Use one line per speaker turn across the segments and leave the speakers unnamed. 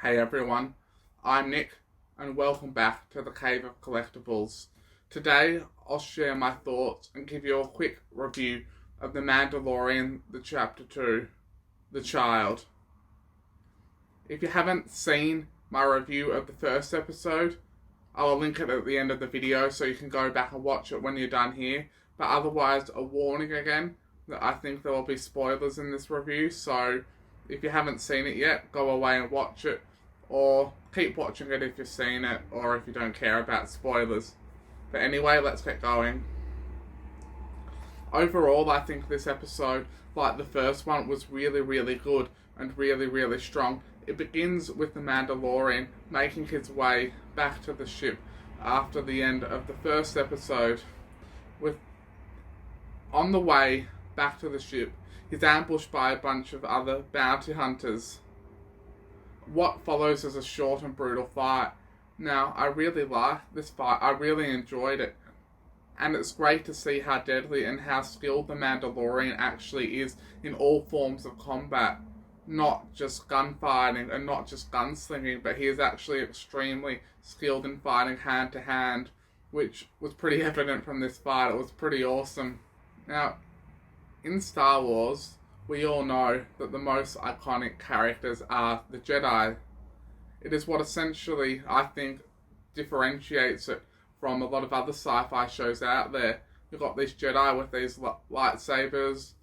Hey everyone, I'm Nick and welcome back to the Cave of Collectibles. Today I'll share my thoughts and give you a quick review of The Mandalorian, the Chapter 2, The Child. If you haven't seen my review of the first episode, I'll link it at the end of the video so you can go back and watch it when you're done here. But otherwise, a warning again that I think there will be spoilers in this review, so if you haven't seen it yet, go away and watch it, or keep watching it if you've seen it, or if you don't care about spoilers. But anyway, let's get going. Overall, I think this episode, like the first one, was really good and really strong. It begins with the Mandalorian making his way back to the ship after the end of the first episode. On the way back to the ship, he's ambushed by a bunch of other bounty hunters. What follows is a short and brutal fight. Now, I really like this fight. I really enjoyed it. And it's great to see how deadly and how skilled the Mandalorian actually is in all forms of combat. Not just gunfighting and not just gunslinging, but he is actually extremely skilled in fighting hand to hand, which was pretty evident from this fight. It was pretty awesome. Now, in Star Wars, we all know that the most iconic characters are the Jedi. It is what essentially, I think, differentiates it from a lot of other sci-fi shows out there. You've got these Jedi with these lightsabers,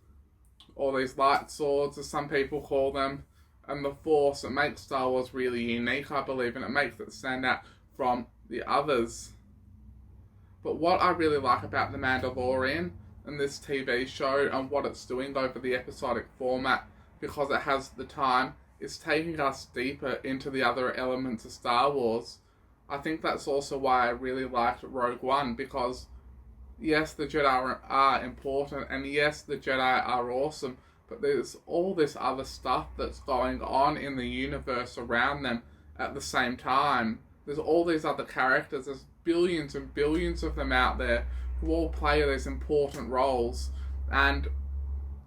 or these light swords, as some people call them, and the Force. It makes Star Wars really unique, I believe, and it makes it stand out from the others. But what I really like about The Mandalorian and this TV show and what it's doing over the episodic format, because it has the time, is taking us deeper into the other elements of Star Wars. I think that's also why I really liked Rogue One, because yes, the Jedi are important, and yes, the Jedi are awesome, but there's all this other stuff that's going on in the universe around them at the same time. There's all these other characters, there's billions and billions of them out there who all play these important roles, and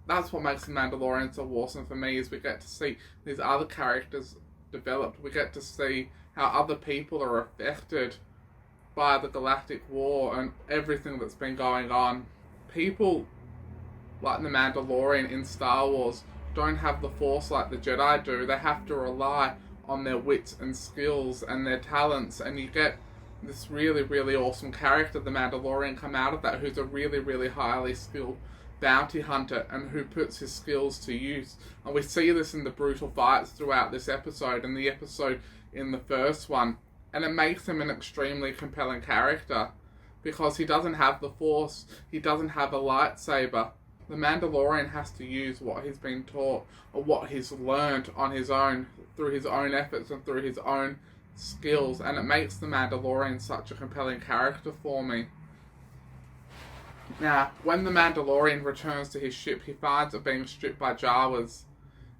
that's what makes The Mandalorian so awesome for me, is we get to see these other characters developed. We get to see how other people are affected by the Galactic War and everything that's been going on. People like the Mandalorian in Star Wars don't have the Force like the Jedi do. They have to rely on their wits and skills and their talents, and you get this really awesome character, the Mandalorian, come out of that, who's a really highly skilled bounty hunter and who puts his skills to use. And we see this in the brutal fights throughout this episode and the episode in the first one. And it makes him an extremely compelling character because he doesn't have the Force, he doesn't have a lightsaber. The Mandalorian has to use what he's been taught or what he's learned on his own, through his own efforts and through his own skills, and it makes the Mandalorian such a compelling character for me. Now, when the Mandalorian returns to his ship, he finds it being stripped by Jawas.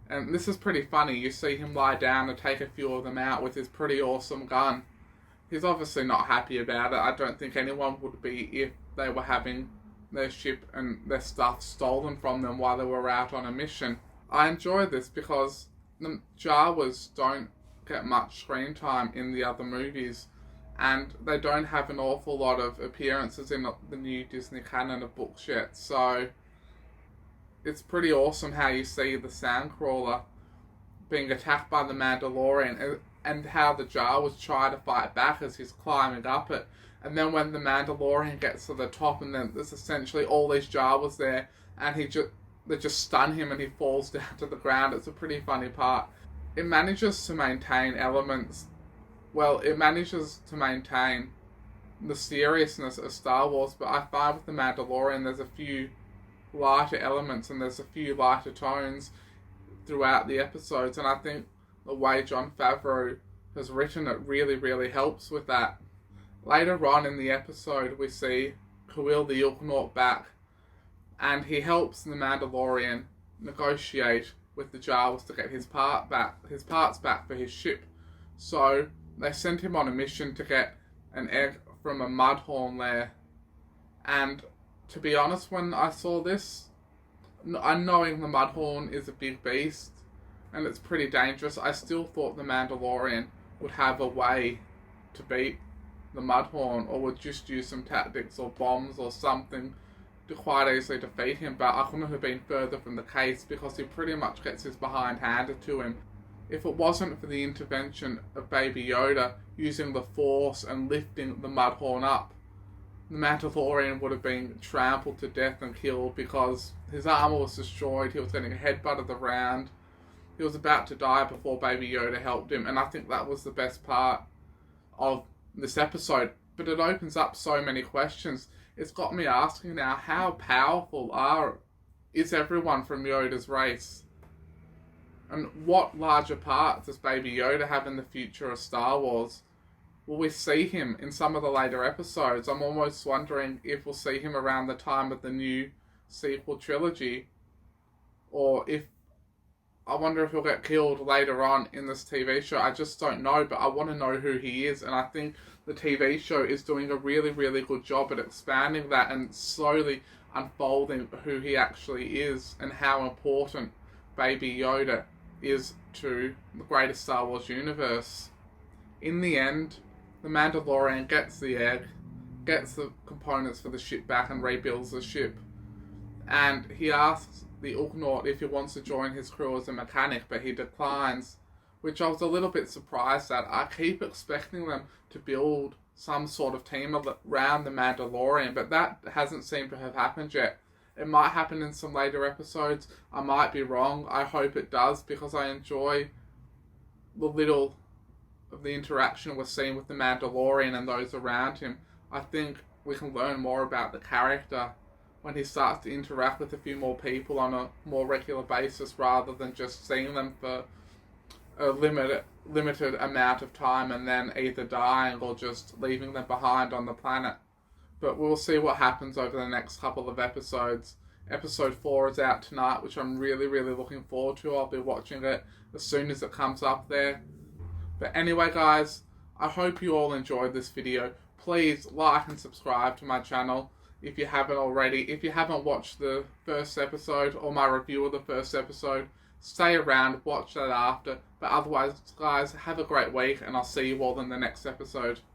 And this is pretty funny. You see him lie down and take a few of them out with his pretty awesome gun. He's obviously not happy about it. I don't think anyone would be if they were having their ship and their stuff stolen from them while they were out on a mission. I enjoy this because the Jawas don't get much screen time in the other movies, and they don't have an awful lot of appearances in the new Disney canon of books yet, so it's pretty awesome how you see the Sandcrawler being attacked by the Mandalorian and how the Jawas try to fight back as he's climbing up it, and then when the Mandalorian gets to the top and then there's essentially all these Jawas there and they just stun him and he falls down to the ground. It's a pretty funny part. It manages to maintain the seriousness of Star Wars, but I find with The Mandalorian there's a few lighter elements and there's a few lighter tones throughout the episodes, and I think the way Jon Favreau has written it really helps with that. Later on in the episode, we see Kuiil the Ugnaught back, and he helps the Mandalorian negotiate with the Jawas to get his parts back for his ship. So they sent him on a mission to get an egg from a mudhorn lair. And to be honest, when I saw this, knowing the mudhorn is a big beast, and it's pretty dangerous. I still thought the Mandalorian would have a way to beat the Mudhorn, or would just use some tactics or bombs or something to quite easily defeat him, but I couldn't have been further from the case, because he pretty much gets his behind handed to him. If it wasn't for the intervention of Baby Yoda using the Force and lifting the Mudhorn up, the Mandalorian would have been trampled to death and killed, because his armor was destroyed, he was getting headbutted around, he was about to die before Baby Yoda helped him, and I think that was the best part of this episode. But it opens up so many questions. It's got me asking now, how powerful is everyone from Yoda's race? And what larger part does Baby Yoda have in the future of Star Wars? Will we see him in some of the later episodes? I'm almost wondering if we'll see him around the time of the new sequel trilogy, or I wonder if he'll get killed later on in this TV show. I just don't know, but I want to know who he is, and I think the TV show is doing a really, really good job at expanding that and slowly unfolding who he actually is and how important Baby Yoda is to the greater Star Wars universe. In the end, the Mandalorian gets the egg, gets the components for the ship back and rebuilds the ship, and he asks the Ugnaught if he wants to join his crew as a mechanic, but he declines, which I was a little bit surprised at. I keep expecting them to build some sort of team around the Mandalorian, but that hasn't seemed to have happened yet. It might happen in some later episodes. I might be wrong. I hope it does, because I enjoy the little of the interaction we're seeing with the Mandalorian and those around him. I think we can learn more about the character when he starts to interact with a few more people on a more regular basis, rather than just seeing them for a limited amount of time and then either dying or just leaving them behind on the planet. But we'll see what happens over the next couple of episodes. Episode 4 is out tonight, which I'm really, really looking forward to. I'll be watching it as soon as it comes up there. But anyway, guys, I hope you all enjoyed this video. Please like and subscribe to my channel if you haven't already. If you haven't watched the first episode or my review of the first episode, stay around, watch that after. But otherwise, guys, have a great week, and I'll see you all in the next episode.